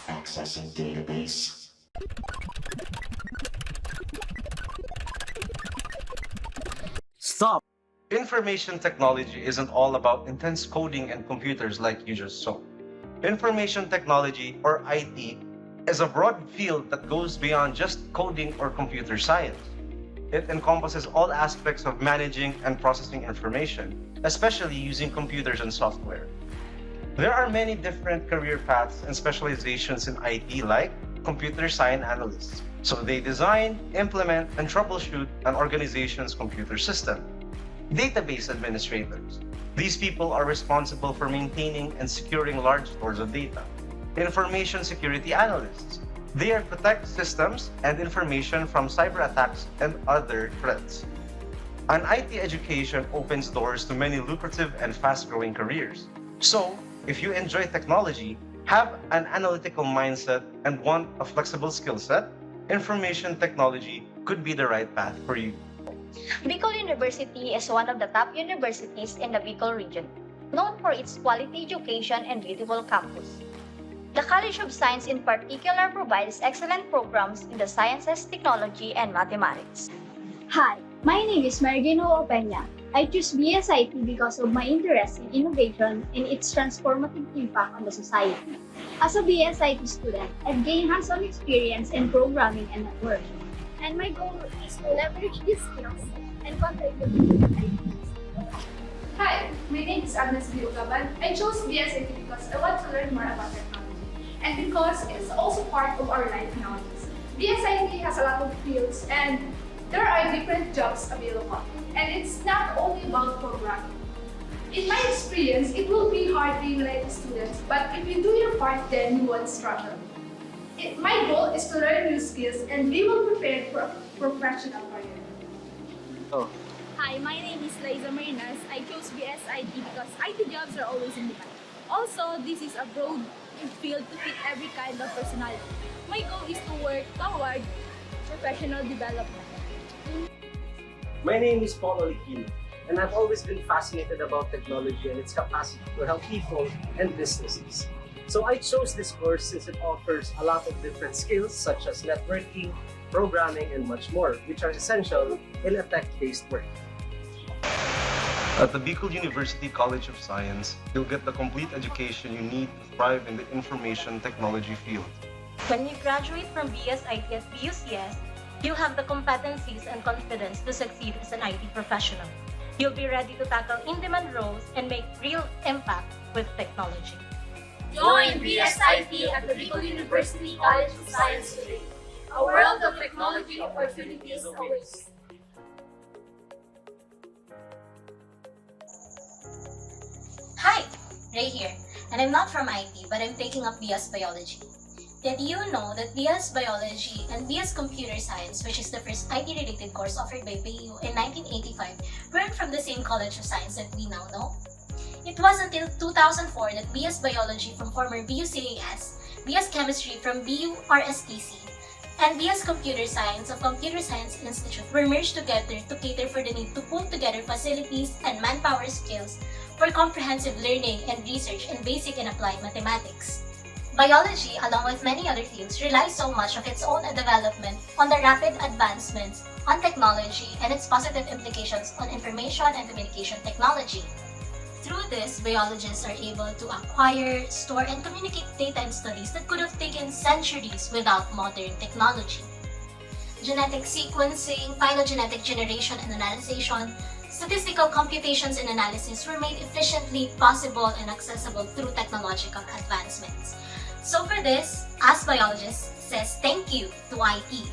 Accessing database. Stop! Information technology isn't all about intense coding and computers like you just saw. Information technology, or IT, is a broad field that goes beyond just coding or computer science. It encompasses all aspects of managing and processing information, especially using computers and software. There are many different career paths and specializations in IT, like computer science analysts. So they design, implement, and troubleshoot an organization's computer system. Database administrators. These people are responsible for maintaining and securing large stores of data. Information security analysts. They protect systems and information from cyber attacks and other threats. An IT education opens doors to many lucrative and fast-growing careers. So, if you enjoy technology, have an analytical mindset, and want a flexible skill set, information technology could be the right path for you. Bicol University is one of the top universities in the Bicol region, known for its quality education and beautiful campus. The College of Science in particular provides excellent programs in the sciences, technology, and mathematics. Hi, my name is Margino Opeña. I choose BSIT because of my interest in innovation and its transformative impact on the society. As a BSIT student, I've gained hands-on experience in programming and networking, and my goal is to leverage these skills and contribute to IT. Hi, my name is Agnes B. Ugaban. I chose BSIT because I want to learn more about technology and because it's also part of our life nowadays. BSIT has a lot of fields and there are different jobs available, and it's not only about programming. In my experience, it will be hard being like students, but if you do your part, then you won't struggle. My goal is to learn new skills and be well prepared for a professional career. Oh. Hi, my name is Liza Marinas. I chose BSIT because IT jobs are always in demand. Also, this is a broad field to fit every kind of personality. My goal is to work toward professional development. My name is Paul Olikino, and I've always been fascinated about technology and its capacity to help people and businesses. So I chose this course since it offers a lot of different skills such as networking, programming, and much more, which are essential in a tech-based work. At the Bicol University College of Science, you'll get the complete education you need to thrive in the information technology field. When you graduate from BSIT at BUCS, you have the competencies and confidence to succeed as an IT professional. You'll be ready to tackle in-demand roles and make real impact with technology. Join BSIT at the Bicol University College of Science today. A world of technology opportunities awaits. Hi, Ray here, and I'm not from IT, but I'm taking up BS Biology. Did you know that BS Biology and BS Computer Science, which is the first IT-related course offered by BU in 1985, weren't from the same College of Science that we now know? It was until 2004 that BS Biology from former BUCAS, BS Chemistry from BU RSTC, and BS Computer Science of Computer Science Institute were merged together to cater for the need to pull together facilities and manpower skills for comprehensive learning and research in basic and applied mathematics. Biology, along with many other fields, relies so much of its own development on the rapid advancements on technology and its positive implications on information and communication technology. Through this, biologists are able to acquire, store, and communicate data in studies that could have taken centuries without modern technology. Genetic sequencing, phylogenetic generation and analysis, statistical computations and analysis were made efficiently possible and accessible through technological advancements. So for this, As Biologists says thank you to IT.